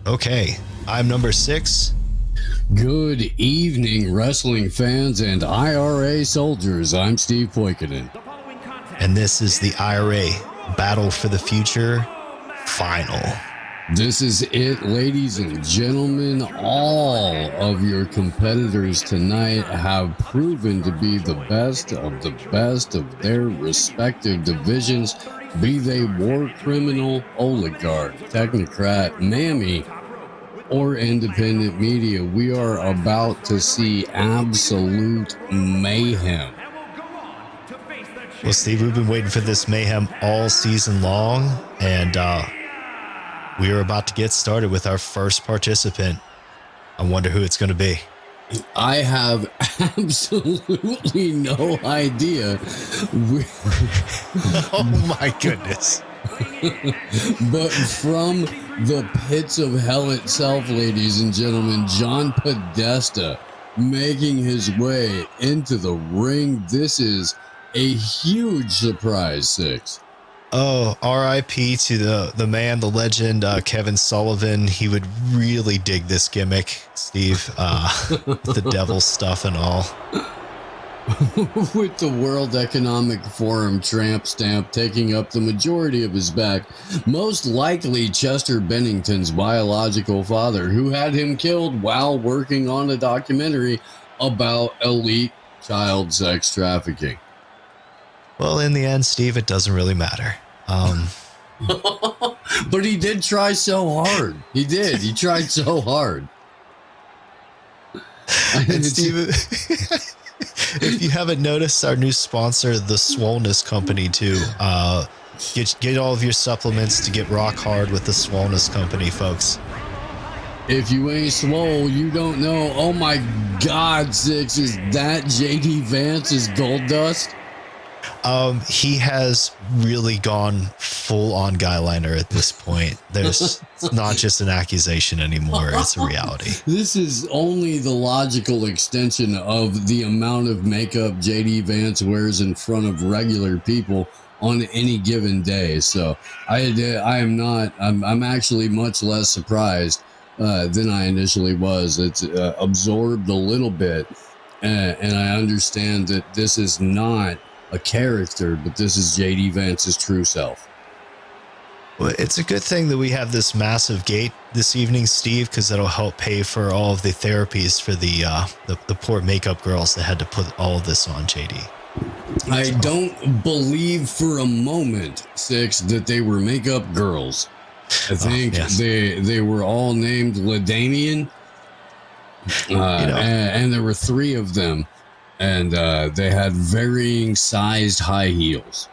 Okay, I'm number 6. Good evening, wrestling fans and IRA soldiers. I'm Steve Poikonen. And this is the IRA Battle for the Future Final. This is it, ladies and gentlemen. All of your competitors tonight have proven to be the best of their respective divisions, be they war criminal, oligarch, technocrat, mammy, or independent media. We are about to see absolute mayhem. Well, Steve, we've been waiting for this mayhem all season long, and we are about to get started with our first participant. I wonder who it's going to be. I have absolutely no idea. Oh my goodness. But from the pits of hell itself, ladies and gentlemen, John Podesta making his way into the ring. This is a huge surprise, Six. Oh, R.I.P. to the man, the legend, Kevin Sullivan. He would really dig this gimmick, Steve, the devil stuff and all. With the World Economic Forum tramp stamp taking up the majority of his back, most likely Chester Bennington's biological father, who had him killed while working on a documentary about elite child sex trafficking. Well, in the end, Steve, it doesn't really matter. But he did try so hard. He did. He tried so hard. And Steve, if you haven't noticed, our new sponsor, the Swollness Company, too. Get all of your supplements to get rock hard with the Swollness Company, folks. If you ain't swole, you don't know. Oh my God, Six, is that jdvance's gold dust? He has really gone full on guy liner at this point. It's not just an accusation anymore. It's a reality. This is only the logical extension of the amount of makeup JD Vance wears in front of regular people on any given day. So I'm actually much less surprised than I initially was. It's absorbed a little bit. And I understand that this is not a character, but this is JD Vance's true self. Well, it's a good thing that we have this massive gate this evening, Steve, because that'll help pay for all of the therapies for the poor makeup girls that had to put all of this on JD. I don't believe for a moment, Six, that they were makeup girls. I think they were all named LaDamian, and there were 3 of them. And they had varying sized high heels.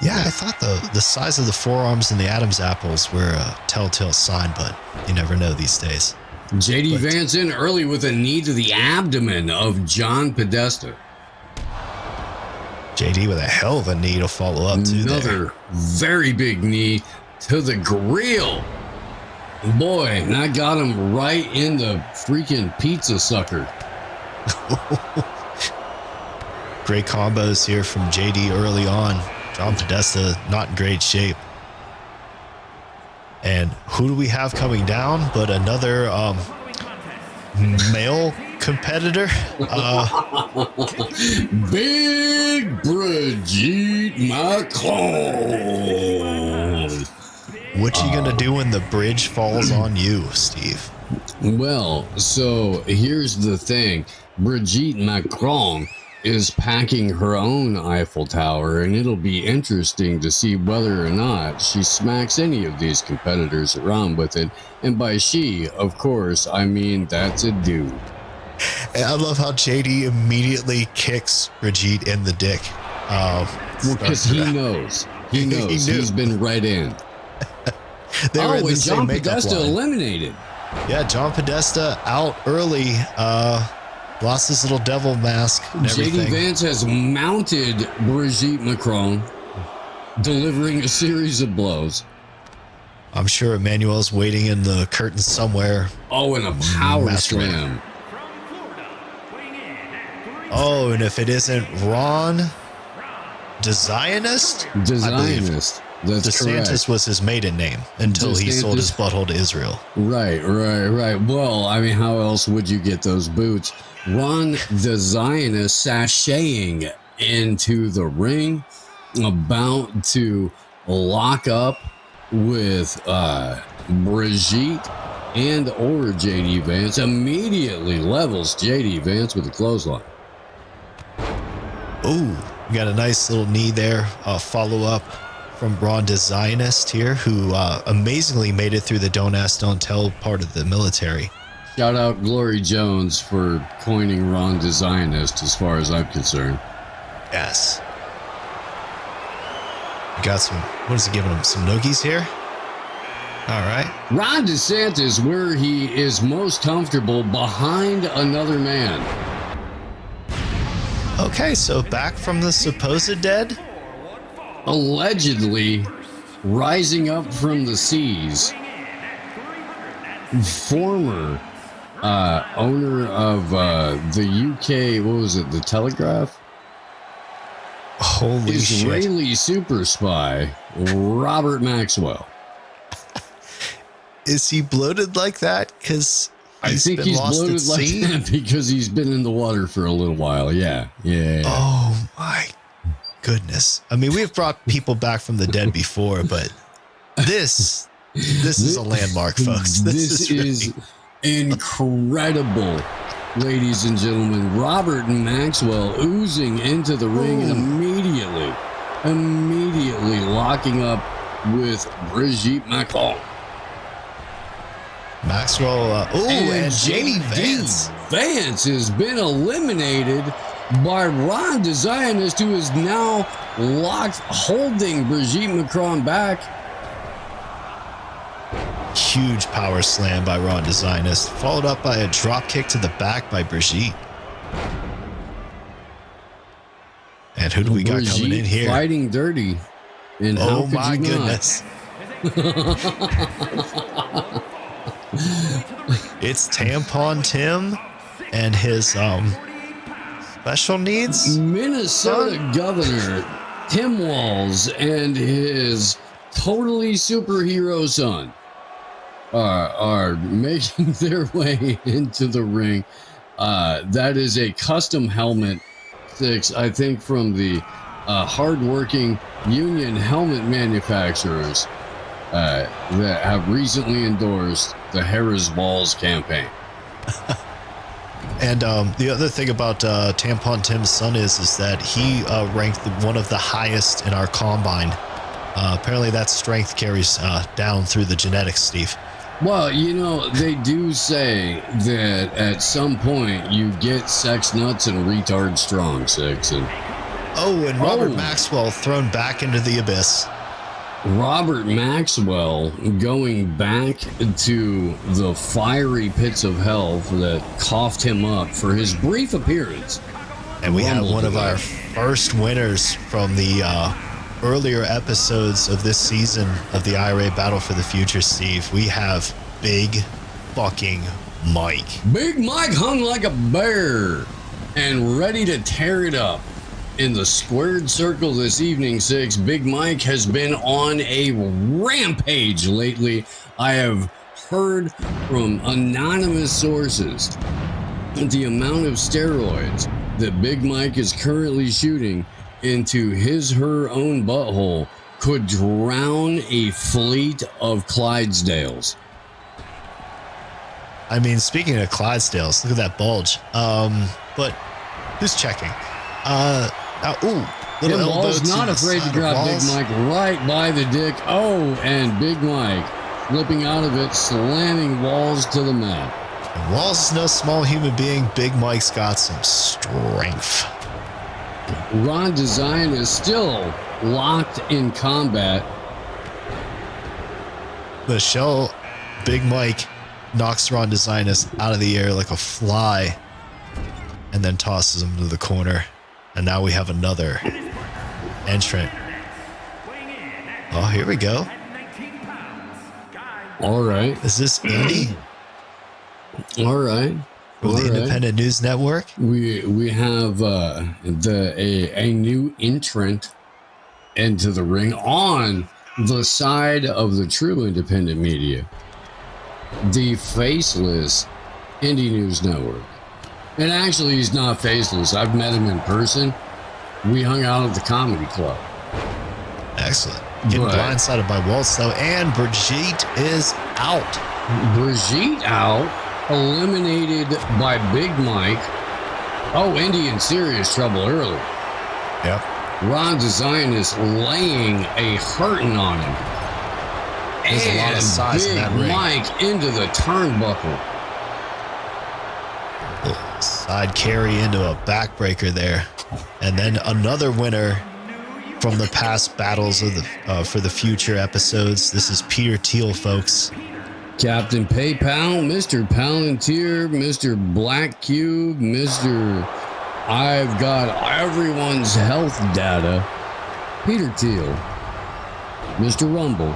Yeah, I thought the size of the forearms and the Adam's apples were a telltale sign, but you never know these days. JD Vance in early with a knee to the abdomen of John Podesta. JD with a hell of a knee to follow up to. Another very big knee to the grill. Boy, and I got him right in the freaking pizza sucker. Great combos here from JD early on. John Podesta not in great shape. And who do we have coming down but another male competitor? Big Brigitte Macron. What you gonna do when the bridge falls on you, Steve? Well, so here's the thing. Brigitte Macron is packing her own Eiffel Tower, and it'll be interesting to see whether or not she smacks any of these competitors around with it. And by she, of course, I mean that's a dude. And I love how JD immediately kicks Brigitte in the dick. Because he knows. He knows. He's been right in. And John Podesta eliminated. Yeah, John Podesta out early. Lost his little devil mask and everything. JD Vance has mounted Brigitte Macron, delivering a series of blows. I'm sure Emmanuel's waiting in the curtain somewhere. Oh, and a power slam. Oh, and if it isn't RonDeSantis? That's DeSantis correct. was his maiden name until he sold his butthole to Israel. Right. Well, I mean, how else would you get those boots? Ron the Zionist sashaying into the ring, about to lock up with Brigitte and or JD Vance, immediately levels JD Vance with a clothesline. Oh, we got a nice little knee there. Follow up from RonDeSantis here, who amazingly made it through the Don't Ask, Don't Tell part of the military. Shout out Glory Jones for coining RonDeSantis, as far as I'm concerned. Yes. Got some, what is he giving him? Some noogies here? All right. Ron DeSantis, where he is most comfortable behind another man. Okay, so back from the supposed dead? Allegedly rising up from the seas. Former owner of the UK, what was it, the Telegraph? Holy Israeli shit. super spy, Robert Maxwell. Is he bloated like that? Because I think he's bloated like that because he's been in the water for a little while. Yeah. Oh my goodness. I mean, we've brought people back from the dead before, but this is a landmark, folks. This is incredible, ladies and gentlemen. Robert Maxwell oozing into the ring and immediately locking up with Brigitte Macron. Maxwell, and JD Vance. Vance has been eliminated by Ron DeSantis, who is now holding Brigitte Macron back. Huge power slam by RonDeSantis, followed up by a drop kick to the back by Brigitte. And who do we got coming in here? Fighting dirty. And oh my goodness. It's Tampon Tim and his special needs Minnesota Governor TimWalz and his totally superhero son are making their way into the ring. That is a custom helmet 6, I think, from the hardworking union helmet manufacturers that have recently endorsed the Harris Balls campaign. And the other thing about Tampon Tim's son is that he ranked one of the highest in our combine. Apparently that strength carries down through the genetics, Steve. Well, you know, they do say that at some point you get sex nuts and retard strong, Six. And Robert Maxwell thrown back into the abyss. Robert Maxwell going back to the fiery pits of hell that coughed him up for his brief appearance. And we have one of our first winners from the earlier episodes of this season of the IRA Battle for the Future, Steve. We have Big fucking Mike. Big Mike hung like a bear and ready to tear it up. In the squared circle this evening, Six, Big Mike has been on a rampage lately. I have heard from anonymous sources that the amount of steroids that Big Mike is currently shooting into her own butthole could drown a fleet of Clydesdales. I mean, speaking of Clydesdales, look at that bulge. But who's checking? Little elbow to not the afraid to side drop of Big Walls. Mike right by the dick. And Big Mike flipping out of it, slamming Walls to the mat. And Walls is no small human being. Big Mike's got some strength. Ron DeSantis is still locked in combat. Michelle, Big Mike knocks RonDeSantis out of the air like a fly and then tosses him to the corner. And now we have another entrant. Oh, here we go. All right. Is this Andy All right. from the Independent News Network? We have a new entrant into the ring on the side of the true independent media, the faceless IndieNewsNetwork. And actually, he's not faceless. I've met him in person. We hung out at the comedy club. Excellent. Getting blindsided by Waltz, though, and Brigitte is out. Brigitte out, eliminated by Big Mike. Oh, Indy in serious trouble early. Yep. RonDeSantis laying a hurting on him. There's a lot of size in that ring. Mike into the turnbuckle. Side carry into a backbreaker there. And then another winner from the past battles of the for the future episodes. This is peterthiel, folks. Captain PayPal, Mr. Palantir, Mr. Black Cube, Mr. I've got everyone's health data. peterthiel, Mr. Rumble,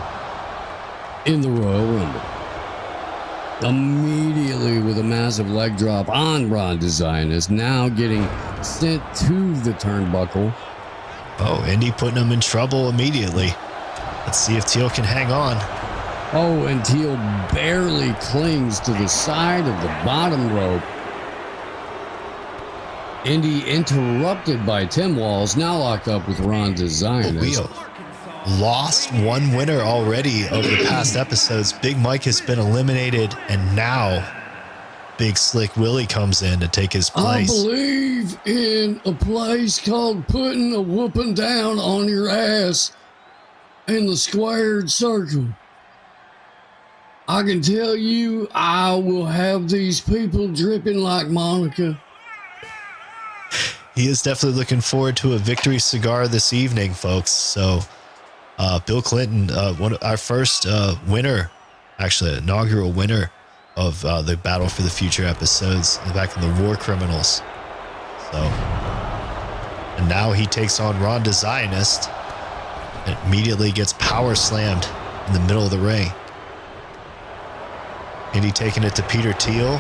in the Royal Rumble. Immediately with a massive leg drop on RonDeSantis, now getting sent to the turnbuckle. Oh, Indy putting him in trouble immediately. Let's see if Thiel can hang on. Oh, and Thiel barely clings to the side of the bottom rope. Indy interrupted by TimWalz, now locked up with RonDeSantis. We lost one winner already over the past episodes. Big Mike has been eliminated, and now Big Slick Willie comes in to take his place. I believe in a place called putting a whooping down on your ass in the squared circle. I can tell you, I will have these people dripping like Monica. He is definitely looking forward to a victory cigar this evening, folks. So, Bill Clinton, our first winner, actually inaugural winner of the Battle for the Future episodes back in the War Criminals. So, and now he takes on RonDeSantis and immediately gets power slammed in the middle of the ring. And he taking it to peterthiel.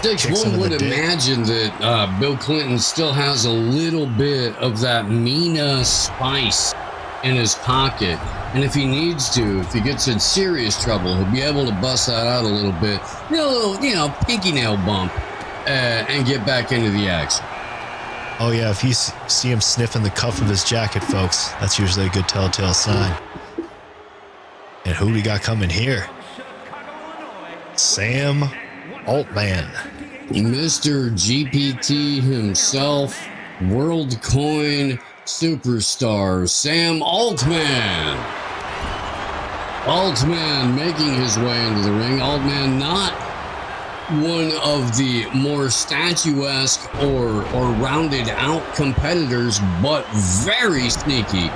One would imagine that Bill Clinton still has a little bit of that Mina spice in his pocket. And if he needs to, if he gets in serious trouble, he'll be able to bust that out a little bit. A little, pinky nail bump and get back into the action. Oh, yeah. If you see him sniffing the cuff of his jacket, folks, that's usually a good telltale sign. And who we got coming here? SamTripoli. Mr. GPT himself, WorldCoin superstar, Sam Altman. Altman making his way into the ring. Altman not one of the more statuesque or rounded out competitors, but very sneaky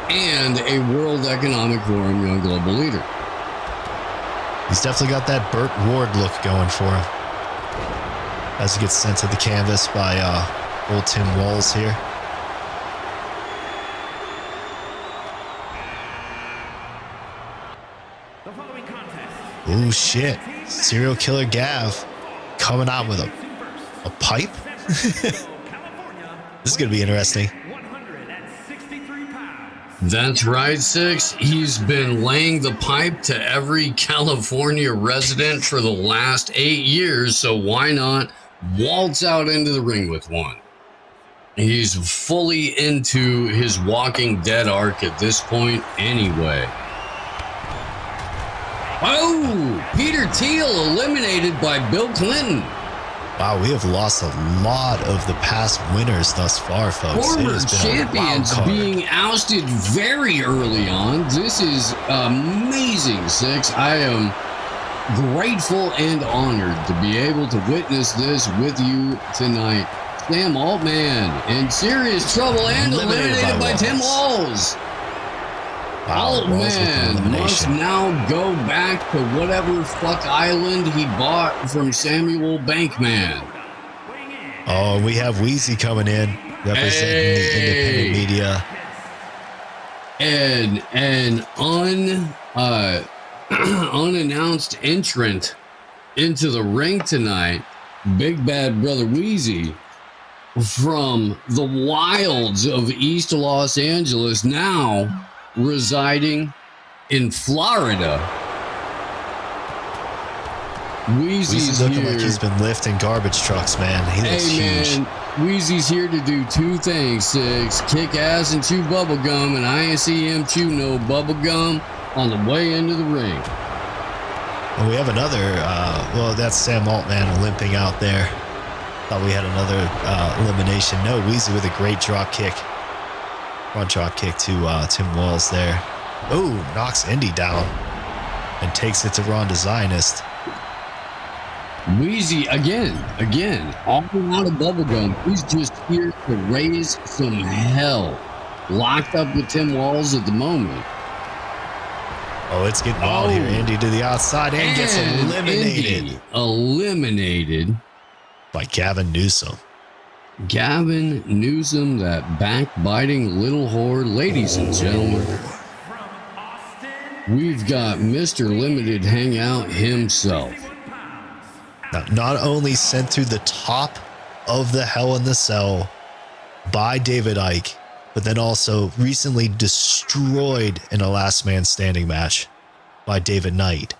and a World Economic Forum young global leader. He's definitely got that Burt Ward look going for him as he gets sent to the canvas by old TimWalz here. Oh shit. Serial killer Gav coming out with a pipe? This is going to be interesting. That's right, Six. He's been laying the pipe to every California resident for the last 8 years, so why not waltz out into the ring with one? He's fully into his Walking Dead arc at this point anyway. Oh, peterthiel eliminated by Bill Clinton. Wow, we have lost a lot of the past winners thus far, folks. Former champions being ousted very early on. This is amazing, Six. I am grateful and honored to be able to witness this with you tonight. Sam Altman in serious trouble and eliminated by TimWalz. Altman must now go back to whatever fuck island he bought from Samuel Bankman. Oh, we have Weezy coming in, representing the independent media. And an unannounced entrant into the ring tonight, Big Bad Brother Weezy, from the wilds of East Los Angeles, now residing in Florida. Weezy's looking here. like he's been lifting garbage trucks, man. He looks huge. Weezy's here to do two things, Six. Kick ass and chew bubble gum, and I ain't see him chew no bubble gum on the way into the ring. And we have another, well, that's SamTripoli limping out there. Thought we had another elimination. No, Weezy with a great drop kick. Front drop kick to TimWalz there. Oh, knocks Indy down and takes it to RonDeSantis. Weezy, again, all out of bubblegum. He's just here to raise some hell. Locked up with TimWalz at the moment. Oh, it's getting wild here. Indy to the outside and gets eliminated. Eliminated by GavinNewsom. GavinNewsom, that backbiting little whore. Ladies and gentlemen, we've got Mr. Limited Hangout himself. Now, not only sent through the top of the Hell in the Cell by davidicke, but then also recently destroyed in a last man standing match by David Knight.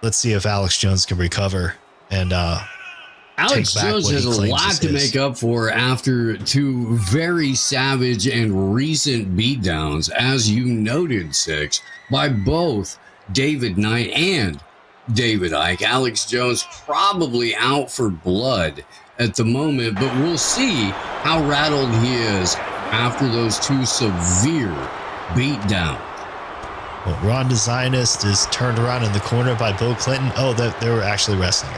Let's see if Alex Jones can recover and Alex Jones has a lot to make up for after two very savage and recent beatdowns, as you noted, Six, by both David Knight and davidicke. Alex Jones probably out for blood at the moment, but we'll see how rattled he is after those two severe beatdowns. Well, RonDeSantis is turned around in the corner by Billclinton. Oh, they were actually wrestling.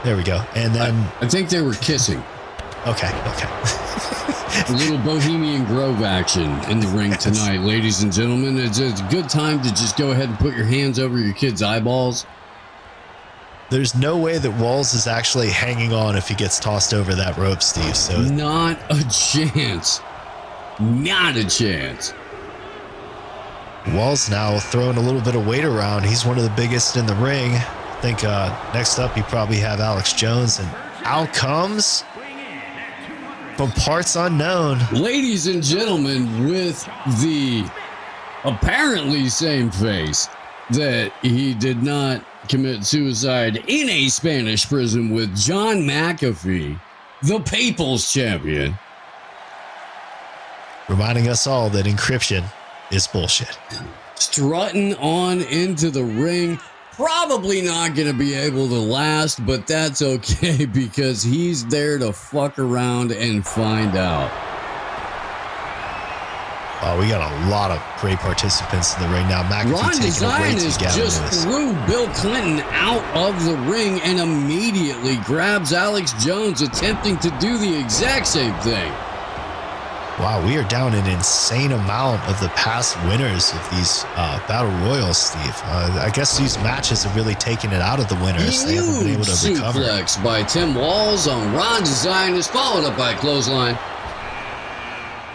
There we go. And then I think they were kissing. Okay. A little Bohemian Grove action in the ring tonight, ladies and gentlemen. It's a good time to just go ahead and put your hands over your kids' eyeballs. There's no way that Walz is actually hanging on if he gets tossed over that rope, Steve. So not a chance. Not a chance. Walz now throwing a little bit of weight around. He's one of the biggest in the ring. I think next up you probably have Alex Jones, and out comes from parts unknown, ladies and gentlemen, with the apparently same face that he did not commit suicide in a Spanish prison with John McAfee, the People's Champion. Reminding us all that encryption is bullshit. Strutting on into the ring. Probably not going to be able to last, but that's okay because he's there to fuck around and find out. Oh, we got a lot of great participants in the ring now. McAfee taking away to Gavin just threw Bill Clinton out of the ring and immediately grabs Alex Jones, attempting to do the exact same thing. Wow, we are down an insane amount of the past winners of these battle royals, Steve. I guess these matches have really taken it out of the winners. They haven't been able to recover. Suplex by TimWalz on RonDeSantis, followed up by clothesline.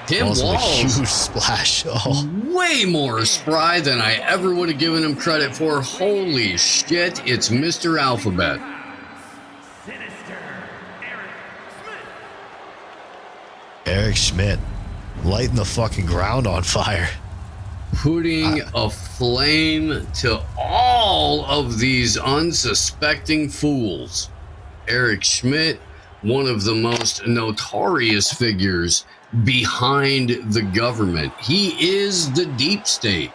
TimWalz, a huge splash. Oh, way more spry than I ever would have given him credit for. Holy shit! It's Mr. Alphabet. Eric Schmidt lighting the fucking ground on fire. Putting a flame to all of these unsuspecting fools. Eric Schmidt, one of the most notorious figures behind the government. He is the deep state.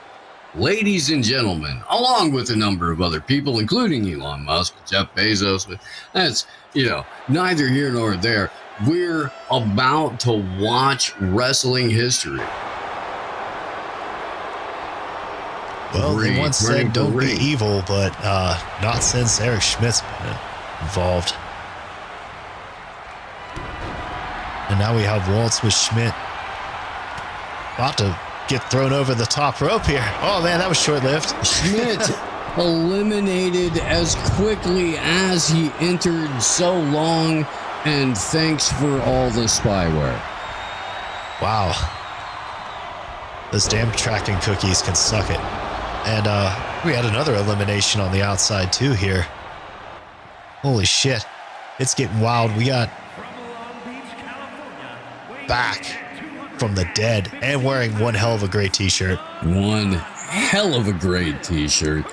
Ladies and gentlemen, along with a number of other people, including Elon Musk, Jeff Bezos, but that's, neither here nor there. We're about to watch wrestling history. Well, they once said don't be evil, but not since Eric Schmidt's been involved. And now we have Waltz with Schmidt. About to get thrown over the top rope here. Oh, man, that was short-lived. Schmidt eliminated as quickly as he entered. So long, and thanks for all the spyware. Wow. Those damn tracking cookies can suck it. And we had another elimination on the outside, too, here. Holy shit. It's getting wild. We got back from the dead and wearing one hell of a great t-shirt. One hell of a great t-shirt.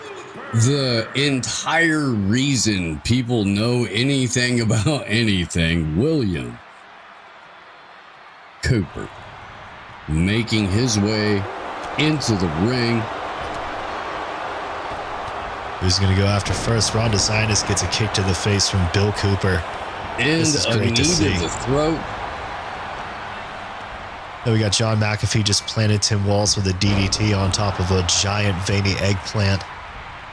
The entire reason people know anything about anything, William Cooper, making his way into the ring. Who's going to go after first? RonDeSantis gets a kick to the face from Bill Cooper. And a knee to the throat. Then we got John McAfee just planted TimWalz with a DDT on top of a giant veiny eggplant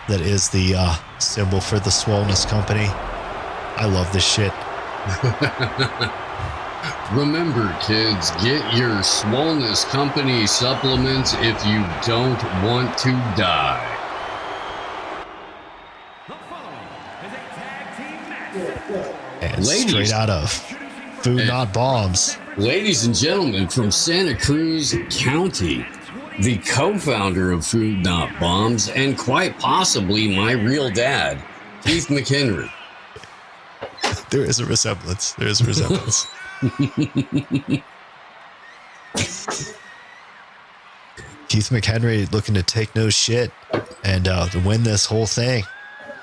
that is the symbol for the Swollenness Company. I love this shit. Remember, kids, get your Swollenness Company supplements if you don't want to die. And straight out of Food Not Bombs. Ladies and gentlemen, from Santa Cruz County, the co-founder of Food Not Bombs, and quite possibly my real dad, KeithMcHenry. There is a resemblance. There is a resemblance. KeithMcHenry looking to take no shit and to win this whole thing.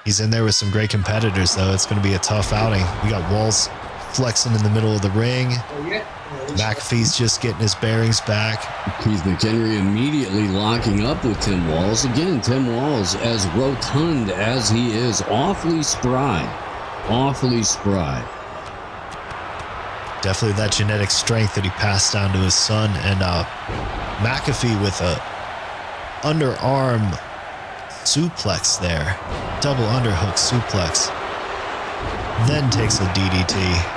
He's in there with some great competitors, though. It's going to be a tough outing. We got Walz flexing in the middle of the ring. McAfee's just getting his bearings back. KeithMcHenry immediately locking up with TimWalz. Again, TimWalz, as rotund as he is, awfully spry. Awfully spry. Definitely that genetic strength that he passed down to his son. And McAfee with a underarm suplex there. Double underhook suplex. Then takes a DDT.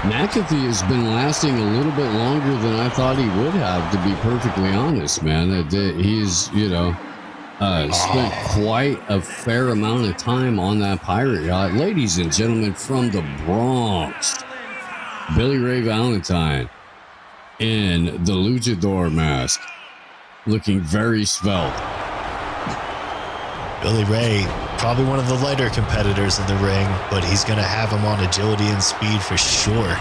McAfee has been lasting a little bit longer than I thought he would have, to be perfectly honest, man. He's, spent quite a fair amount of time on that pirate yacht. Ladies and gentlemen, from the Bronx, Billy Ray Valentine in the luchador mask, looking very svelte. Billy Ray, probably one of the lighter competitors in the ring, but he's going to have him on agility and speed for sure.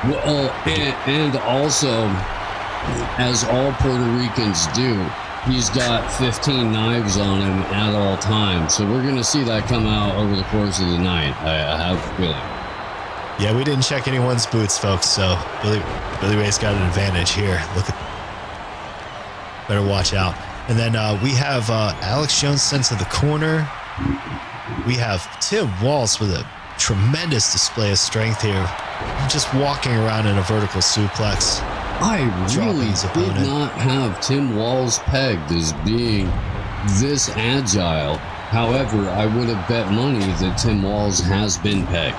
Well, and also, as all Puerto Ricans do, he's got 15 knives on him at all times. So we're going to see that come out over the course of the night, I have a feeling. Yeah, we didn't check anyone's boots, folks, so Billy Ray's got an advantage here. Better watch out. And then we have Alex Jones sent to the corner. We have TimWalz with a tremendous display of strength here. Just walking around in a vertical suplex. I really did not have TimWalz pegged as being this agile. However, I would have bet money that TimWalz has been pegged.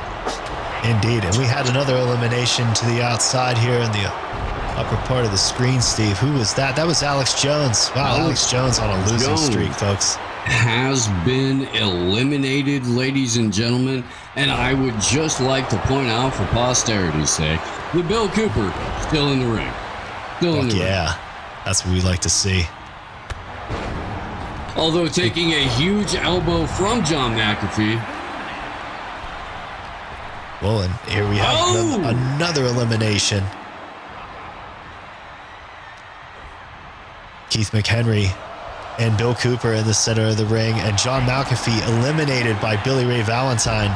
Indeed. And we had another elimination to the outside here in the upper part of the screen, Steve. Who was that? That was Alex Jones. Wow, Alex Jones on a losing streak, folks. Has been eliminated, ladies and gentlemen. And I would just like to point out, for posterity's sake, that Bill Cooper still in the ring. Still in the ring. Yeah, that's what we like to see. Although taking a huge elbow from John McAfee. Well, and here we have another elimination. KeithMcHenry and Bill Cooper in the center of the ring, and John McAfee eliminated by Billy Ray Valentine.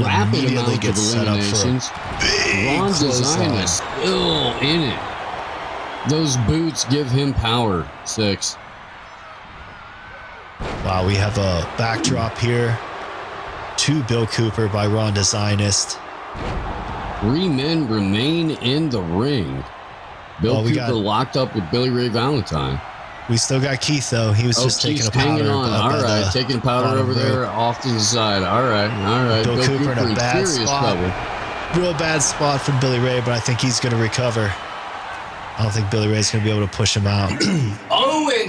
Rapid amount of eliminations. RonDeSantis still in it. Those boots give him power. 6. Wow, we have a backdrop here to Bill Cooper by RonDeSantis. 3 men remain in the ring. Bill Cooper locked up with Billy Ray Valentine. We still got Keith, though. He was just taking a powder. Hanging on. All right, taking powder over there off to the side. All right. Bill Cooper in a bad spot. Real bad spot from Billy Ray, but I think he's going to recover. I don't think Billy Ray's going to be able to push him out. And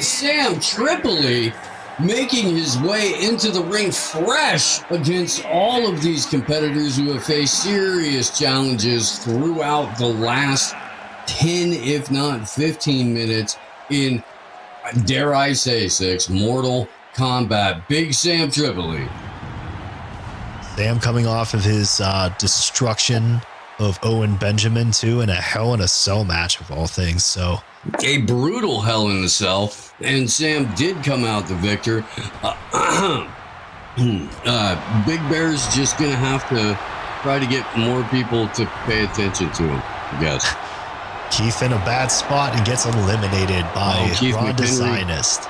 SamTripoli making his way into the ring fresh against all of these competitors who have faced serious challenges throughout the last 10, if not 15 minutes in, dare I say, 6, Mortal Kombat. Big SamTripoli. Sam coming off of his destruction of Owen Benjamin, too, in a Hell in a Cell match of all things. So a brutal Hell in a Cell, and Sam did come out the victor. Big Bear's just gonna have to try to get more people to pay attention to him, I guess. Keith in a bad spot and gets eliminated by RonDeSantis.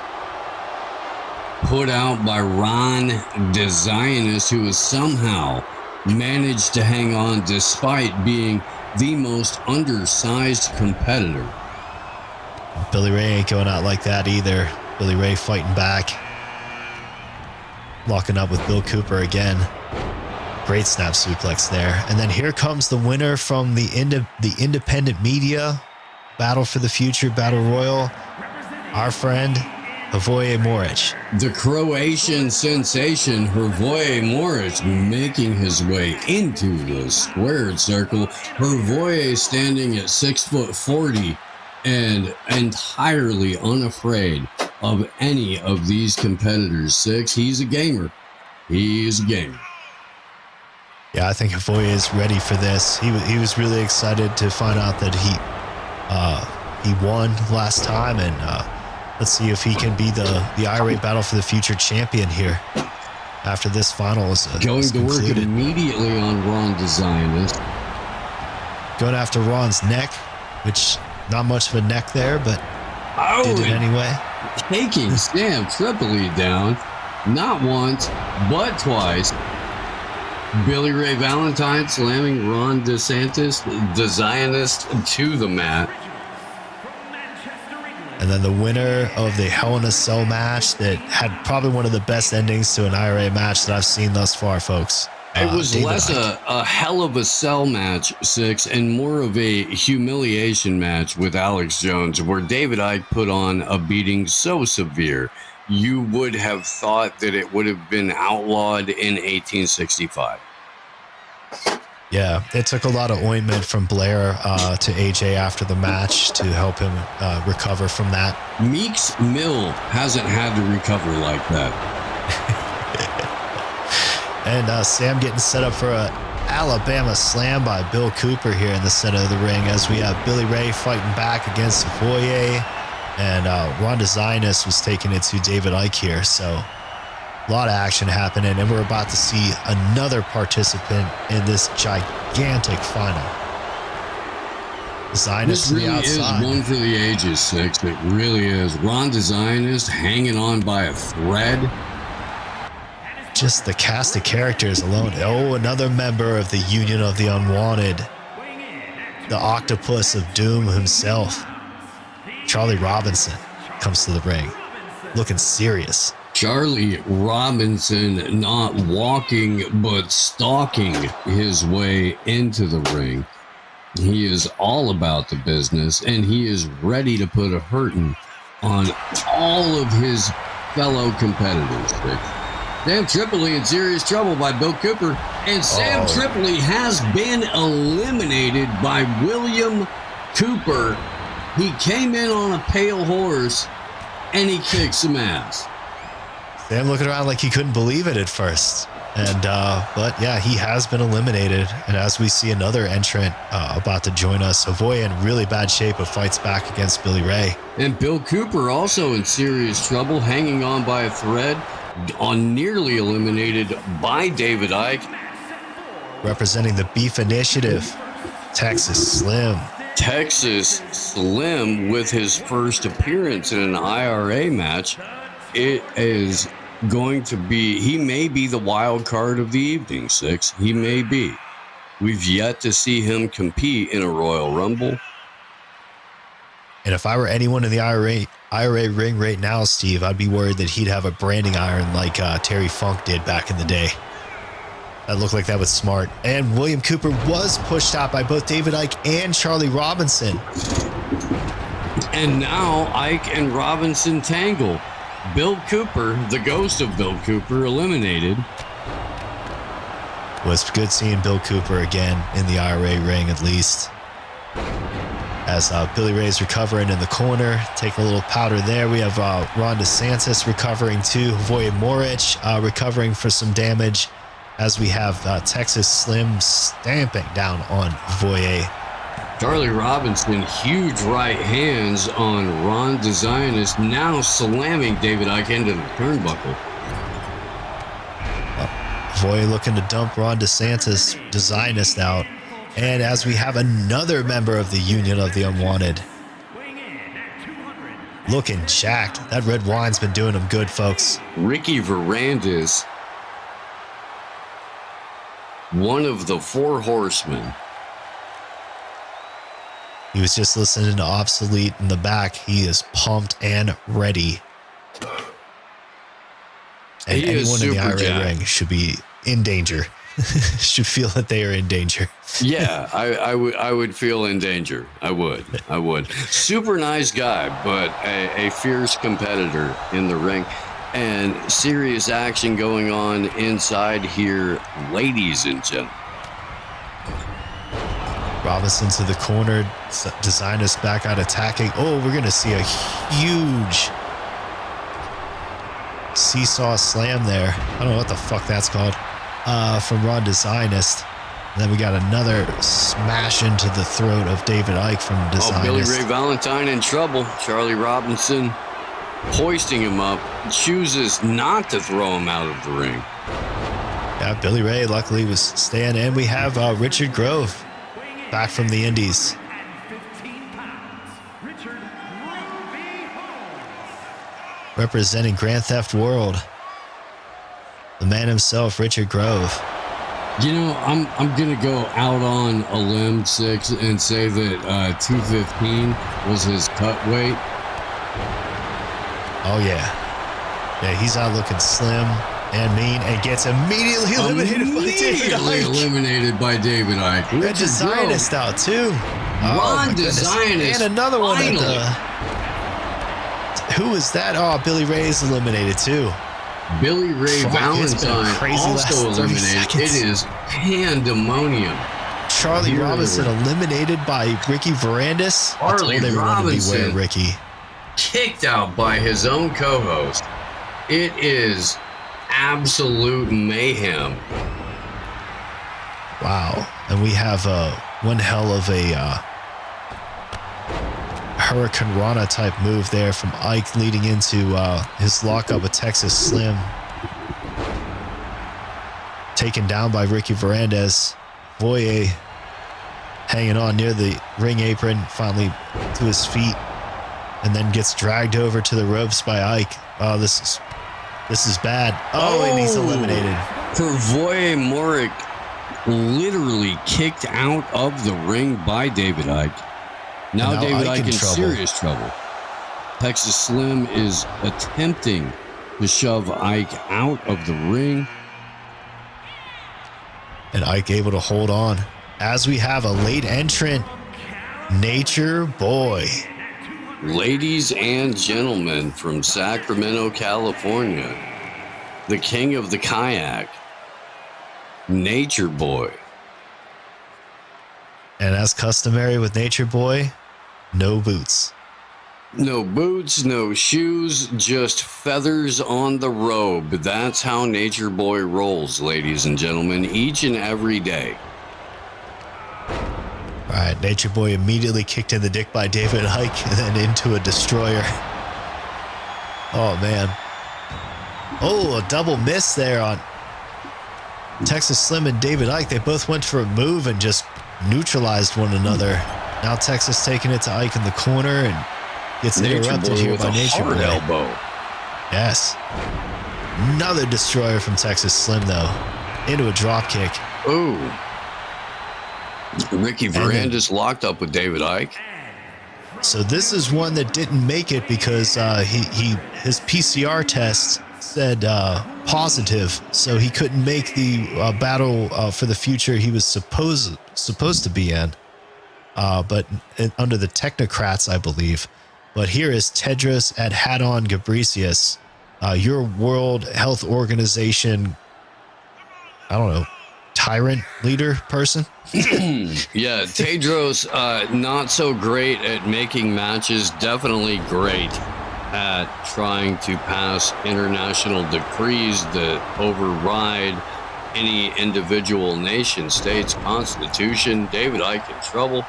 Put out by RonDeSantis, who has somehow managed to hang on despite being the most undersized competitor. Billy Ray ain't going out like that either. Billy Ray fighting back. Locking up with Bill Cooper again. Great snap suplex there. And then here comes the winner from the independent media. Battle for the Future Battle Royal. Our friend, Hrvoje Morić. The Croatian sensation, Hrvoje Morić, making his way into the squared circle. Hrvoje standing at 6'40" and entirely unafraid of any of these competitors. He's a gamer. He's a gamer. Yeah, I think Hrvoje is ready for this. He was really excited to find out that he won last time, and let's see if he can be the IRA Battle for the Future champion here after this final is going is to concluded. work immediately on RonDeSantis. Going after Ron's neck, which not much of a neck there, but did it anyway. Taking SamTripoli down, not once, but twice. Billyrayvalentine slamming RonDeSantis, the Zionist, to the mat. And then the winner of the Hell in a Cell match that had probably one of the best endings to an IRA match that I've seen thus far, folks. It was David less Icke. a hell of a cell match, Six, and more of a humiliation match with Alex Jones, where David Icke put on a beating so severe, you would have thought that it would have been outlawed in 1865. Yeah, it took a lot of ointment from Blair to AJ after the match to help him recover from that. Meeks Mill hasn't had to recover like that. And Sam getting set up for a Alabama slam by Bill Cooper here in the center of the ring as we have Billy Ray fighting back against Hrvoje, and RonDeSantis was taking it to David Icke here. So a lot of action happening, and we're about to see another participant in this gigantic final. Zionist This really is outside. one for the ages, Six. It really is. RonDeSantis hanging on by a thread. Just the cast of characters alone. Oh, another member of the Union of the Unwanted. The Octopus of Doom himself. Charlie Robinson comes to the ring. Looking serious. Charlie Robinson not walking but stalking his way into the ring. He is all about the business, and he is ready to put a hurting on all of his fellow competitors. SamTripoli in serious trouble by Bill Cooper, and SamTripoli has been eliminated by William Cooper. He came in on a pale horse, and he kicked some ass. Sam looking around like he couldn't believe it at first. And, but yeah, he has been eliminated. And as we see another entrant about to join us, Hrvoje in really bad shape, but fights back against Billy Ray. And Bill Cooper also in serious trouble, hanging on by a thread, on nearly eliminated by David Icke. Representing the Beef Initiative, Texas Slim. Texas Slim with his first appearance in an IRA match. It is going to be, he may be the wild card of the evening, Six. He may be. We've yet to see him compete in a Royal Rumble. And if I were anyone in the IRA ring right now, Steve, I'd be worried that he'd have a branding iron like Terry Funk did back in the day. That looked like that was smart. And William Cooper was pushed out by both David Icke and Charlie Robinson. And now Icke and Robinson tangle. Bill Cooper, the ghost of Bill Cooper, eliminated. Well, it's good seeing Bill Cooper again in the IRA ring, at least. As Billy Ray's recovering in the corner, taking a little powder there. We have RonDeSantis recovering too. Hrvoje Morić recovering for some damage. As we have Texas Slim stamping down on Hrvoje. Charlie Robinson, huge right hands on RonDeSantis, now slamming David Icke into the turnbuckle. Voy looking to dump RonDeSantis, Zionist out. And as we have another member of the Union of the Unwanted looking jacked. That red wine's been doing him good, folks. RickyVarandas, one of the four horsemen. He was just listening to Obsolete in the back. He is pumped and ready. And anyone in the IRA ring should be in danger. Should feel that they are in danger. Yeah, I would feel in danger. I would. Super nice guy, but a fierce competitor in the ring. And serious action going on inside here, ladies and gentlemen. Robinson to the corner. Designers back out attacking. Oh, we're going to see a huge seesaw slam there. I don't know what the fuck that's called. From RonDeSantis. Then we got another smash into the throat of David Icke from Designers. Billyrayvalentine in trouble. Charlie Robinson hoisting him up. Chooses not to throw him out of the ring. Yeah, Billy Ray luckily was staying. And we have Richard Grove back from the Indies. Representing Grand Theft World. The man himself, Richard Grove. You know, I'm gonna go out on a limb, Six, and say that 215 was his cut weight. Oh yeah, he's out looking slim and mean, and gets immediately eliminated by David Icke. Red Zionist out too. RonDeSantis, and another one. Who was that? Oh, Billy Ray's eliminated too. Billyrayvalentine also eliminated. It is pandemonium. Charlie Robinson eliminated by RickyVarandas. Charlie Robinson beware, Ricky. Kicked out by his own co-host. It is absolute mayhem. Wow. And we have one hell of a Hurricane Rana type move there from Icke, leading into his lockup with Texas Slim. Taken down by RickyVarandas. Voye hanging on near the ring apron, finally to his feet, and then gets dragged over to the ropes by Icke. Oh, this is bad. And he's eliminated. Voye Morik literally kicked out of the ring by David Icke. Now David Icke in serious trouble. Texas Slim is attempting to shove Icke out of the ring. And Icke able to hold on. As we have a late entrant, Nature Boy. Ladies and gentlemen from Sacramento, California, the king of the kayak, Nature Boy. And as customary with Nature Boy, no boots. No boots, no shoes, just feathers on the robe. That's how Nature Boy rolls, ladies and gentlemen, each and every day. All right, Nature Boy immediately kicked in the dick by David Icke and then into a destroyer. Oh, man. Oh, a double miss there on Texas Slim and David Icke. They both went for a move and just neutralized one another. Now Texas taking it to Icke in the corner and gets interrupted here by Nature Boy. Elbow. Yes. Another destroyer from Texas Slim, though. Into a drop kick. Ooh. RickyVarandas locked up with David Icke. So this is one that didn't make it because his PCR test said positive, so he couldn't make the battle for the future he was supposed to be in. But under the technocrats, I believe. But here is Tedros Adhanom Ghebreyesus, your World Health Organization, I don't know, tyrant leader person. Yeah, Tedros, not so great at making matches, definitely great at trying to pass international decrees that override any individual nation state's constitution. David Icke in trouble.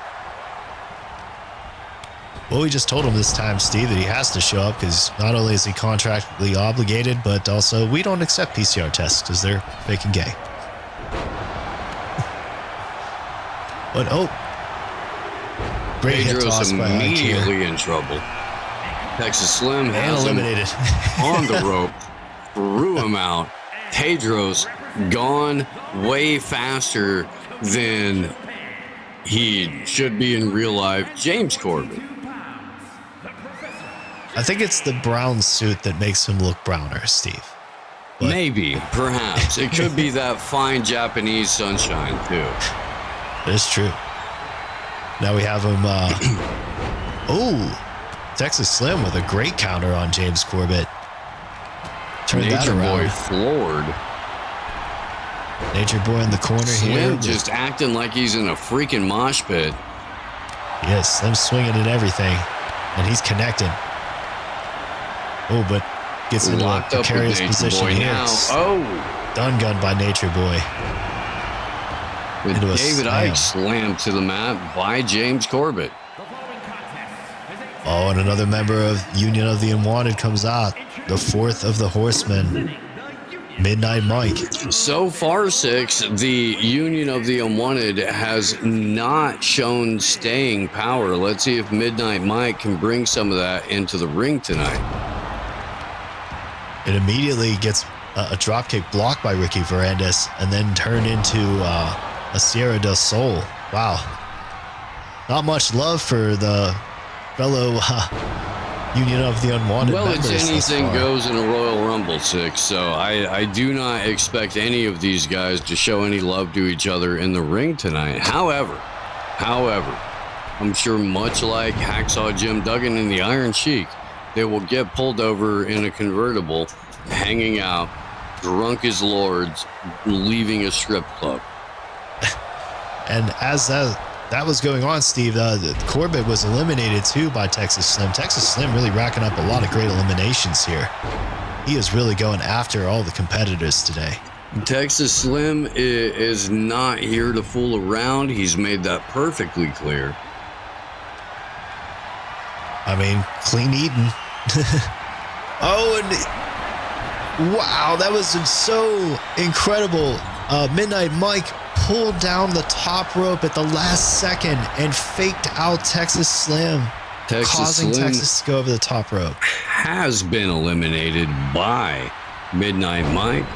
Well, we just told him this time, Steve, that he has to show up because not only is he contractually obligated, but also we don't accept PCR tests because they're fake and gay. But, great hit toss by immediately in trouble. Texas Slim has eliminated him on the rope, threw him out. Tedros gone way faster than he should be in real life. James Corbett. I think it's the brown suit that makes him look browner, Steve. But maybe, perhaps. It could be that fine Japanese sunshine, too. It's true. Now we have him. Texas Slim with a great counter on James Corbett. Turn that around. Boy floored. Nature Boy in the corner here. Slim just acting like he's in a freaking mosh pit. Yes, Slim swinging at everything, and he's connecting. But gets into a precarious position here. Done gun by Nature Boy. With Davidicke slammed to the mat by James Corbett. And another member of Union of the Unwanted comes out. The fourth of the Horsemen, Midnight Mike. So far, 6, the Union of the Unwanted has not shown staying power. Let's see if Midnight Mike can bring some of that into the ring tonight. It immediately gets a dropkick blocked by RickyVarandas and then turned into a Sierra del Sol. Wow. Not much love for the fellow Union of the Unwanted members. It's anything goes in a Royal Rumble, 6, so I do not expect any of these guys to show any love to each other in the ring tonight. However, I'm sure much like Hacksaw Jim Duggan and the Iron Sheik, they will get pulled over in a convertible, hanging out, drunk as lords, leaving a strip club. And as that was going on, Steve, Corbett was eliminated too by Texas Slim. Texas Slim really racking up a lot of great eliminations here. He is really going after all the competitors today. Texas Slim is not here to fool around. He's made that perfectly clear. I mean, clean eating. Wow, that was so incredible. Midnight Mike pulled down the top rope at the last second and faked out Texas Slim, causing Texas to go over the top rope. Has been eliminated by Midnight Mike.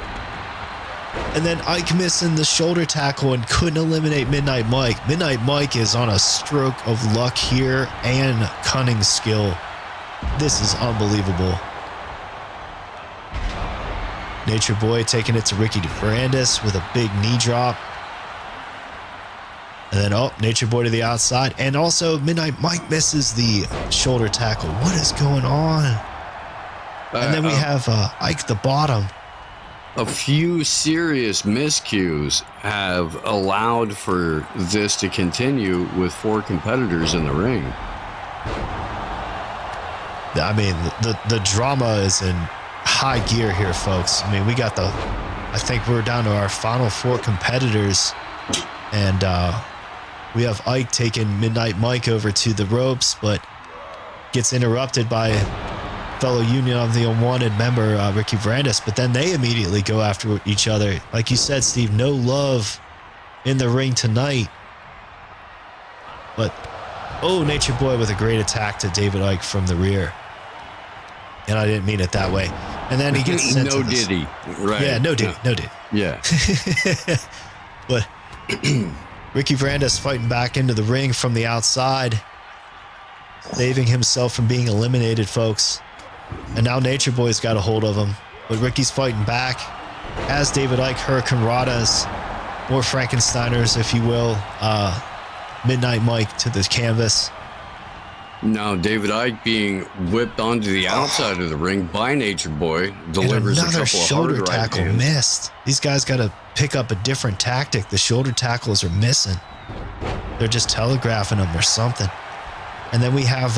And then Ike missing the shoulder tackle and couldn't eliminate Midnight Mike. Midnight Mike is on a stroke of luck here and cunning skill. This is unbelievable. Nature Boy taking it to RickyVarandas with a big knee drop. And then, Nature Boy to the outside. And also, Midnight Mike misses the shoulder tackle. What is going on? And then we have Ike the bottom. A few serious miscues have allowed for this to continue with 4 competitors in the ring. I mean, the drama is in high gear here, folks. I mean, I think we're down to our final 4 competitors. And we have Ike taking Midnight Mike over to the ropes, but gets interrupted by fellow Union of the Unwanted member, RickyVarandas. But then they immediately go after each other. Like you said, Steve, no love in the ring tonight. But, Nature Boy with a great attack to Davidicke from the rear. And I didn't mean it that way. And then he gets sent to this. Right. Yeah, no diddy. Yeah. But RickyVarandas fighting back into the ring from the outside, saving himself from being eliminated, folks. And now Nature Boy's got a hold of him. But Ricky's fighting back as Davidicke, Hurricanradas, more Frankensteiners, if you will. Midnight Mike to the canvas. Now Davidicke being whipped onto the outside of the ring by Nature Boy, delivers and another a couple shoulder of hard tackle right missed. These guys got to pick up a different tactic. The shoulder tackles are missing. They're just telegraphing them or something. And then we have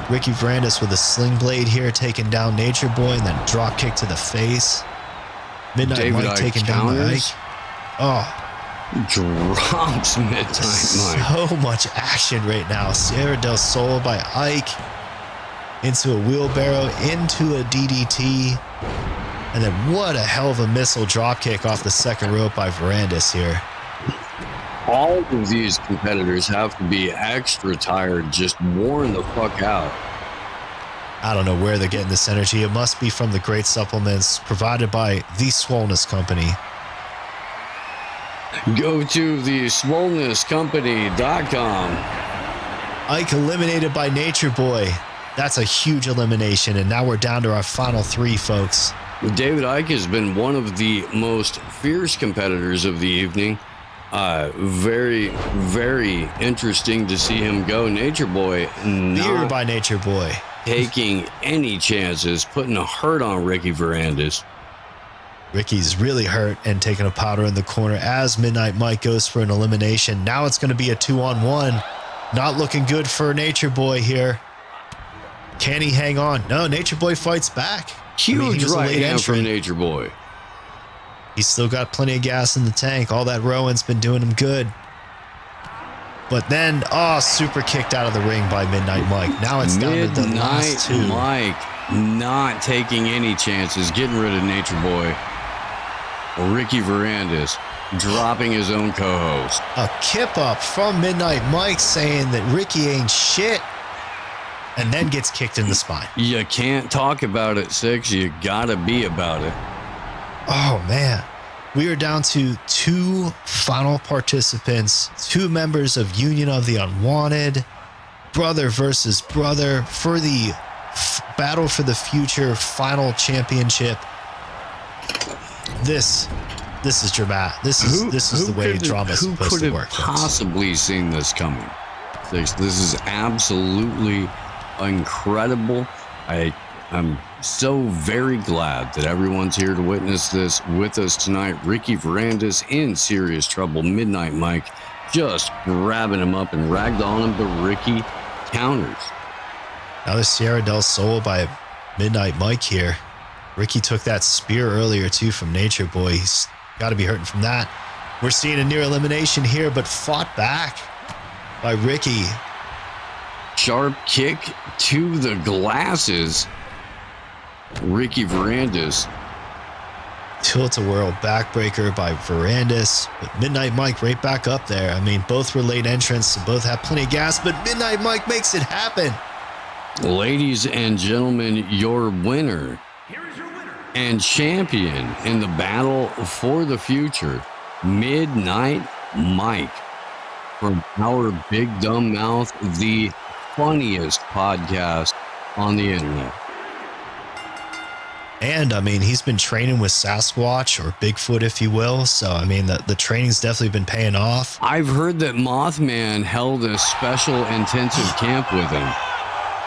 RickyVarandas with a sling blade here, taking down Nature Boy, and then drop kick to the face. Midnight Mike taking down Ike. Drops Midnight Mike. So much action right now. Sierra del Sol by Ike into a wheelbarrow, into a DDT. And then what a hell of a missile dropkick off the second rope by Varandas here. All of these competitors have to be extra tired, just worn the fuck out. I don't know where they're getting this energy. It must be from the great supplements provided by the Swollenness Company. Go to the swollennesscompany.com. Ike eliminated by Nature Boy. That's a huge elimination, and now we're down to our final three, folks. Davidicke has been one of the most fierce competitors of the evening. Very, very interesting to see him go. Nature Boy Fear by Nature Boy. Taking any chances, putting a hurt on RickyVarandas. Ricky's really hurt and taking a powder in the corner as Midnight Mike goes for an elimination. Now it's going to be a 2-on-1. Not looking good for Nature Boy here. Can he hang on? No, Nature Boy fights back. Huge right hand from Nature Boy. He's still got plenty of gas in the tank. All that rowing's been doing him good. But then, super kicked out of the ring by Midnight Mike. Now it's down to the last two. Mike not taking any chances, getting rid of Nature Boy. RickyVarandas dropping his own co-host. A kip up from Midnight Mike saying that Ricky ain't shit, and then gets kicked in the spine. You can't talk about it, Six. You gotta be about it. Oh, man. We are down to two final participants, two members of Union of the Unwanted, brother versus brother for the battle for the future final championship. This is dramatic. This is the way drama is supposed to work. Who could have possibly seen this coming? This is absolutely incredible. I'm so very glad that everyone's here to witness this with us tonight. RickyVarandas in serious trouble. Midnight Mike just grabbing him up and ragdolling him, but Ricky counters. Another Sierra del Sol by Midnight Mike here. Ricky took that spear earlier too from Nature Boy. He's got to be hurting from that. We're seeing a near elimination here, but fought back by Ricky. Sharp kick to the glasses. RickyVarandas. Tilt-a-whirl backbreaker by Varandas, but Midnight Mike right back up there. I mean, both were late entrants, so both have plenty of gas, but Midnight Mike makes it happen. Ladies and gentlemen, your winner and champion in the battle for the future, Midnight Mike, from our Big Dumb Mouth, the funniest podcast on the internet. And I mean, he's been training with Sasquatch or Bigfoot, if you will. So I mean, the training's definitely been paying off. I've heard that Mothman held a special intensive camp with him.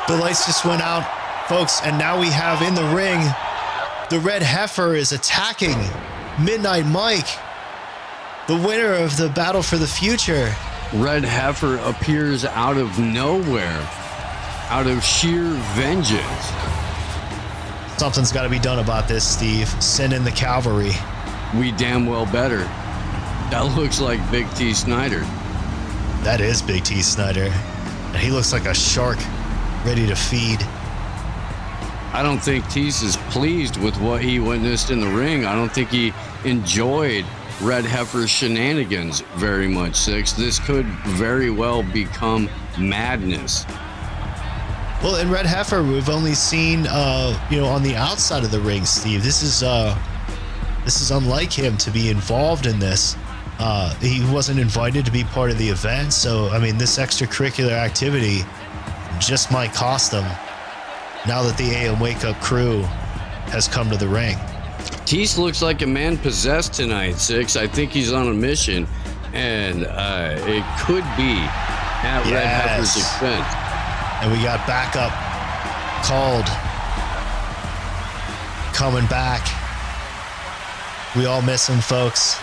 The lights just went out, folks, and now we have in the ring, the Red Heifer is attacking Midnight Mike, the winner of the battle for the future. Red Heifer appears out of nowhere, out of sheer vengeance. Something's got to be done about this, Steve. Send in the cavalry. We damn well better. That looks like Big T Snyder. That is Big T Snyder. And he looks like a shark ready to feed. I don't think Tease is pleased with what he witnessed in the ring. I don't think he enjoyed Red Heifer's shenanigans very much, Six. This could very well become madness. Well, in Red Heifer, we've only seen, on the outside of the ring, Steve. This is unlike him to be involved in this. He wasn't invited to be part of the event. So, I mean, this extracurricular activity just might cost him now that the AM Wake Up crew has come to the ring. Tease looks like a man possessed tonight, Six. I think he's on a mission, and it could be at Red Heifer's expense. And we got backup called, coming back. We all miss him, folks.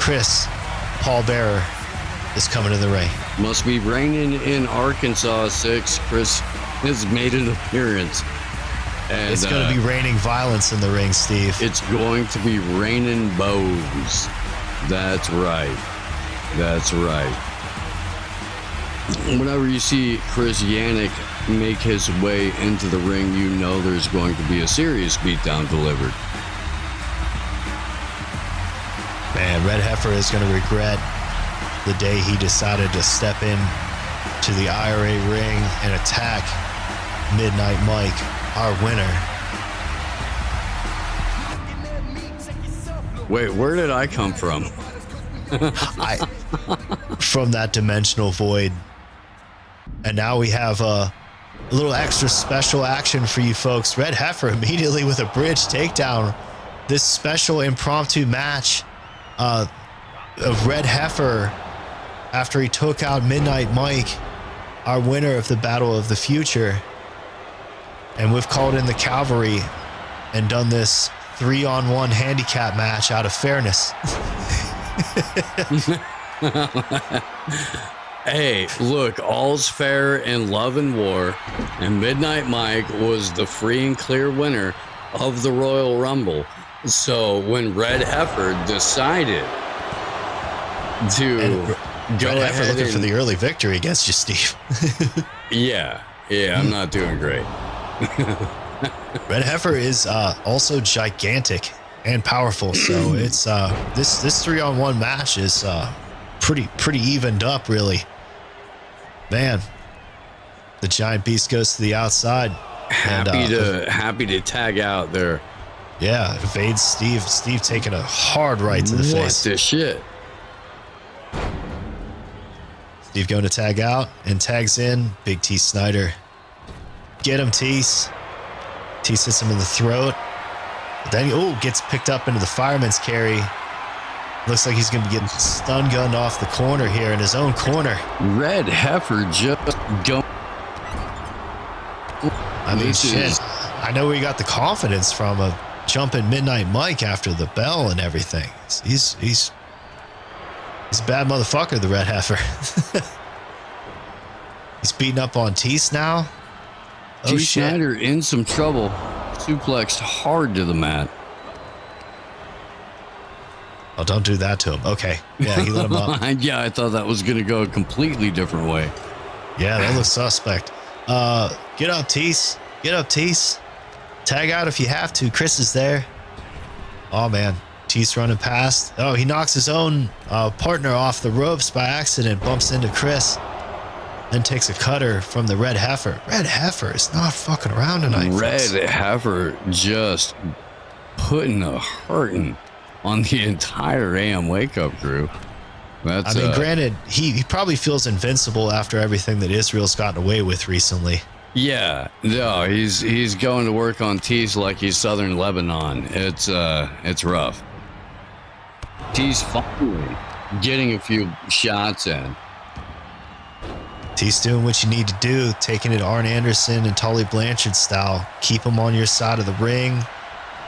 Chris Paul Bearer is coming to the ring. Must be raining in Arkansas, Six. Chris has made an appearance. And it's going to be raining violence in the ring, Steve. It's going to be raining bows. That's right. That's right. Whenever you see Chris Yannick make his way into the ring, you know there's going to be a serious beatdown delivered. Man, Red Heifer is going to regret the day he decided to step in to the IRA ring and attack Midnight Mike, our winner. Wait, where did I come from? From that dimensional void. And now we have a little extra special action for you folks. Red Heifer immediately with a bridge takedown. This special impromptu match of Red Heifer after he took out Midnight Mike, our winner of the Battle of the Future. And we've called in the cavalry and done this 3-on-1 handicap match out of fairness. Hey, look, all's fair in love and war, and Midnight Mike was the free and clear winner of the Royal Rumble. So when Red Heifer decided to go ahead looking for the early victory against you, Steve. yeah, I'm not doing great. Red Heifer is also gigantic and powerful, so it's this 3-on-1 match is pretty evened up, really. Man, the giant beast goes to the outside. Happy to tag out there. Yeah, evades Steve. Steve taking a hard right to the face. What the shit? Steve going to tag out and tags in Big T Snyder. Get him, Tease. Tease hits him in the throat. But then he gets picked up into the fireman's carry. Looks like he's going to be getting stun gunned off the corner here in his own corner. Red Heifer just go. I mean, shit. I know where he got the confidence from of jumping Midnight Mike after the bell and everything. He's a bad motherfucker, the Red Heifer. He's beating up on Tease now. T. Snyder in some trouble. Suplexed hard to the mat. Oh, don't do that to him. Okay. Yeah, he let him up. Yeah, I thought that was going to go a completely different way. Yeah, that looks suspect. Get up, Tease. Get up, Tease. Tag out if you have to. Chris is there. Oh, man. Tease running past. Oh, he knocks his own partner off the ropes by accident. Bumps into Chris. Then takes a cutter from the Red Heifer. Red Heifer is not fucking around tonight. Red folks. Heifer just putting a hurting on the entire AM Wake Up crew. I mean, granted, he probably feels invincible after everything that Israel's gotten away with recently. Yeah, no, he's going to work on Tease like he's Southern Lebanon. It's rough. Tease finally getting a few shots in. Tease doing what you need to do, taking it Arn Anderson and Tully Blanchard style. Keep him on your side of the ring,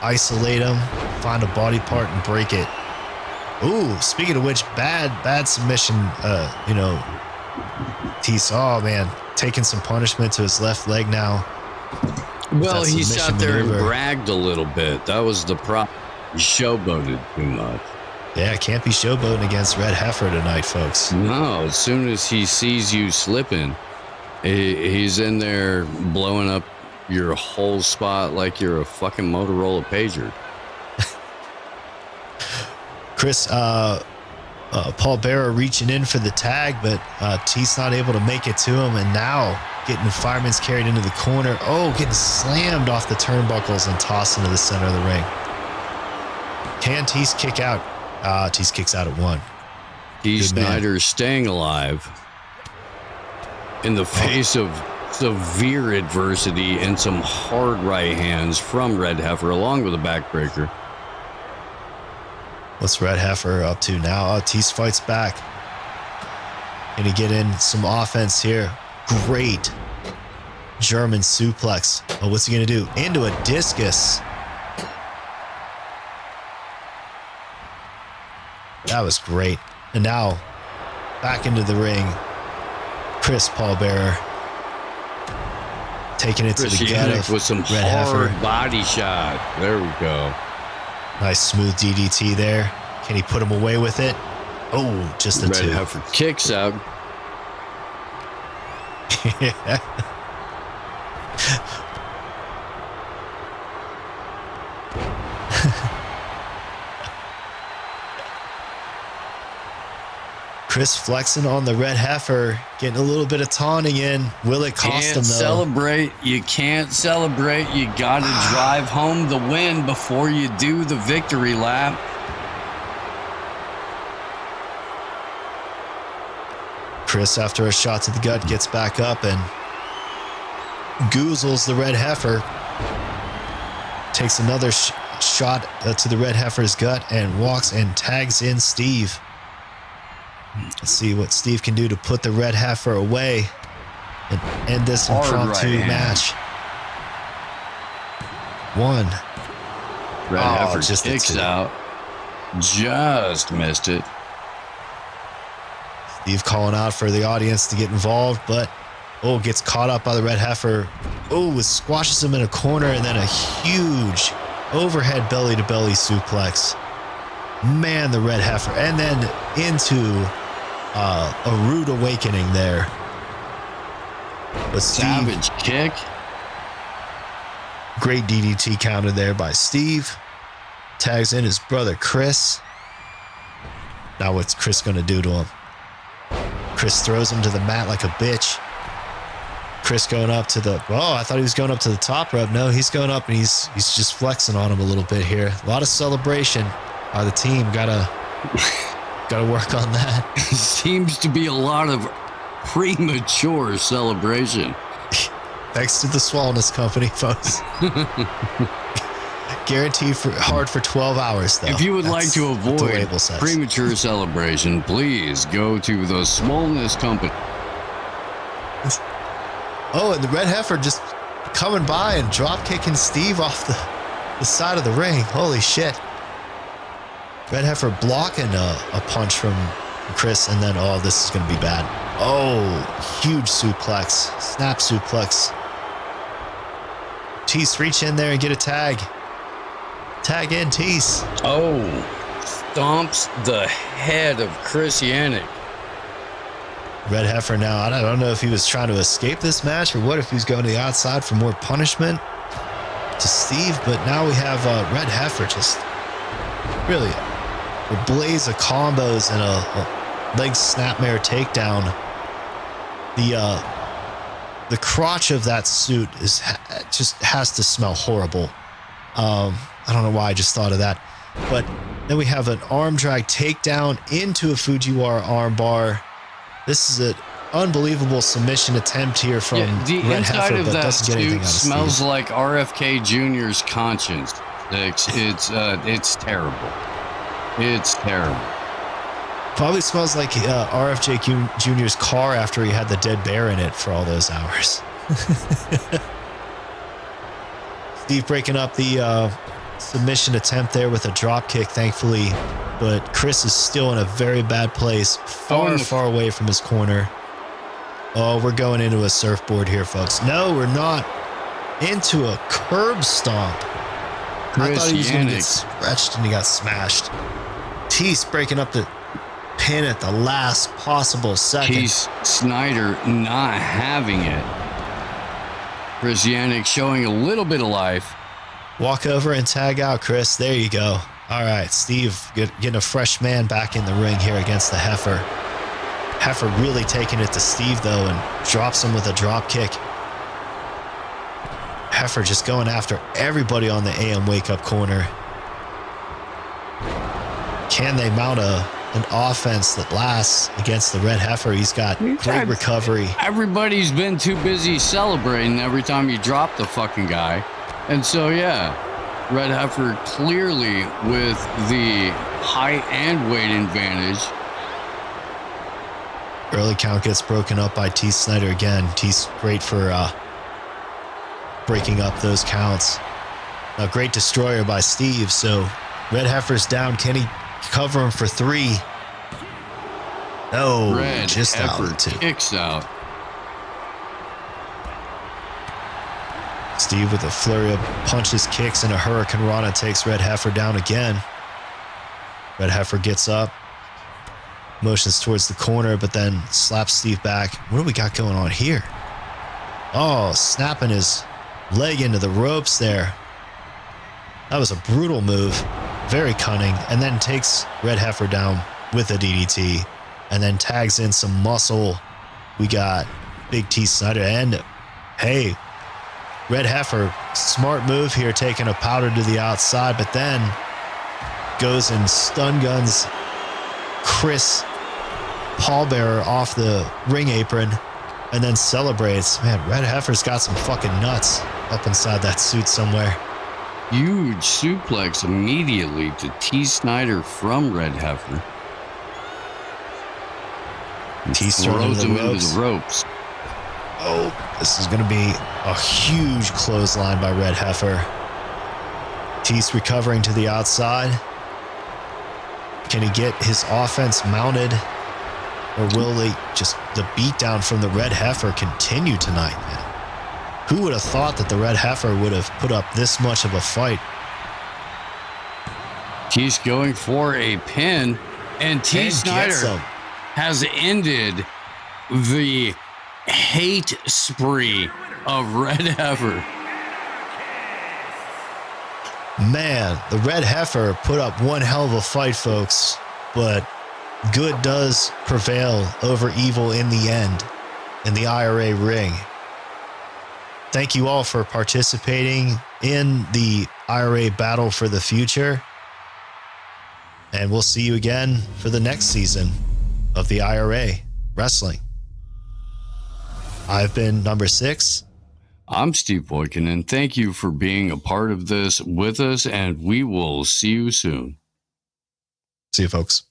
isolate him, find a body part and break it. Ooh, speaking of which, bad submission, Tease, oh man, taking some punishment to his left leg now. Well, he sat there and bragged a little bit. That was the problem. He showboated too much. Yeah, can't be showboating against Red Heifer tonight, folks. No, as soon as he sees you slipping, he's in there blowing up your whole spot like you're a fucking Motorola pager. Chris, Paul Bearer reaching in for the tag, but Tease not able to make it to him, and now getting fireman's carried into the corner. Oh, getting slammed off the turnbuckles and tossed into the center of the ring. Can Tease kick out? Tease kicks out at 1. T. Snyder staying alive in the face of severe adversity and some hard right hands from Red Heifer, along with a backbreaker. What's Red Heifer up to now? Tease fights back. Can he get in some offense here? Great German suplex. Oh, what's he going to do? Into a discus. That was great. And now, back into the ring. Chris Paul Bearer. Taking it to the gut with some hard body shot. There we go. Nice smooth DDT there. Can he put him away with it? Oh, just a Red 2. Heifer kicks out. Chris flexing on the Red Heifer, getting a little bit of taunting in. Will it cost him, though? Celebrate. You can't celebrate. You got to drive home the win before you do the victory lap. Chris, after a shot to the gut, gets back up and goozles the Red Heifer. Takes another shot to the Red Heifer's gut and walks and tags in Steve. Let's see what Steve can do to put the Red Heifer away and end this impromptu match. 1. Red Heifer just kicks out. Just missed it. Steve calling out for the audience to get involved, but gets caught up by the Red Heifer. Squashes him in a corner, and then a huge overhead belly-to-belly suplex. Man, the Red Heifer. And then into a rude awakening there. But Steve, savage kick. Great DDT counter there by Steve. Tags in his brother Chris. Now what's Chris going to do to him? Chris throws him to the mat like a bitch. Chris going up to the... I thought he was going up to the top rope. No, he's going up and he's just flexing on him a little bit here. A lot of celebration by the team. Gotta work on that. Seems to be a lot of premature celebration. Thanks to the Swellness Company, folks. Guaranteed hard for 12 hours, though. If you would like to avoid premature celebration, please go to the Swellness Company. And the Red Heifer just coming by and drop kicking Steve off the side of the ring. Holy shit. Red Heifer blocking a punch from Chris, and then, this is going to be bad. Huge suplex. Snap suplex. Tease, reach in there and get a tag. Tag in, Tease. Stomps the head of Chris Yannick. Red Heifer now, I don't know if he was trying to escape this match or what, if he's going to the outside for more punishment to Steve, but now we have Red Heifer just really a blaze of combos and a leg snapmare takedown. The crotch of that suit just has to smell horrible. I don't know why I just thought of that. But then we have an arm drag takedown into a Fujiwara arm bar. This is an unbelievable submission attempt here from the Red inside Heifer, of but that doesn't get anything out of suit smells Steve. like RFK Jr.'s conscience. It's terrible. It's terrible. Probably smells like RFJ Jr.'s car after he had the dead bear in it for all those hours. Steve breaking up the submission attempt there with a drop kick, thankfully, but Chris is still in a very bad place, far away from his corner. We're going into a surfboard here, folks. No, we're not. Into a curb stomp. I thought he was going to get stretched and he got smashed. Tease breaking up the pin at the last possible second. Keith Snyder not having it. Chris Yannick showing a little bit of life. Walk over and tag out, Chris. There you go. All right, Steve getting a fresh man back in the ring here against the Heifer. Heifer really taking it to Steve, though, and drops him with a drop kick. Heifer just going after everybody on the AM wake-up corner. Can they mount an offense that lasts against the Red Heifer? He's got great recovery. Everybody's been too busy celebrating every time you drop the fucking guy. And so, Red Heifer clearly with the height and weight advantage. Early count gets broken up by T. Snyder again. T's great for breaking up those counts. A great destroyer by Steve. So Red Heifer's down. Can he cover him for 3? No, Red just Heifer out 2. Kicks out. Steve with a flurry of punches, kicks, and a Hurricane Rana takes Red Heifer down again. Red Heifer gets up, motions towards the corner, but then slaps Steve back. What do we got going on here? Oh, snapping his leg into the ropes there. That was a brutal move. Very cunning. And then takes Red Heifer down with a DDT. And then tags in some muscle. We got Big T Snyder. And hey, Red Heifer, smart move here, taking a powder to the outside, but then goes and stun guns Chris Pallbearer off the ring apron and then celebrates. Man, Red Heifer's got some fucking nuts up inside that suit somewhere. Huge suplex immediately to T. Snyder from Red Heifer. T throws him into the ropes. Oh, this is going to be a huge clothesline by Red Heifer. T's recovering to the outside. Can he get his offense mounted? Or will they just, the beatdown from the Red Heifer continue tonight, man? Who would have thought that the Red Heifer would have put up this much of a fight? T's going for a pin, and T. Snyder has ended the hate spree of Red Heifer. Man, the Red Heifer put up one hell of a fight, folks, but good does prevail over evil in the end in the IRA ring. Thank you all for participating in the IRA battle for the future. And we'll see you again for the next season of the IRA Wrestling. I've been number 6. I'm Steve Boykin, and thank you for being a part of this with us, and we will see you soon. See you, folks.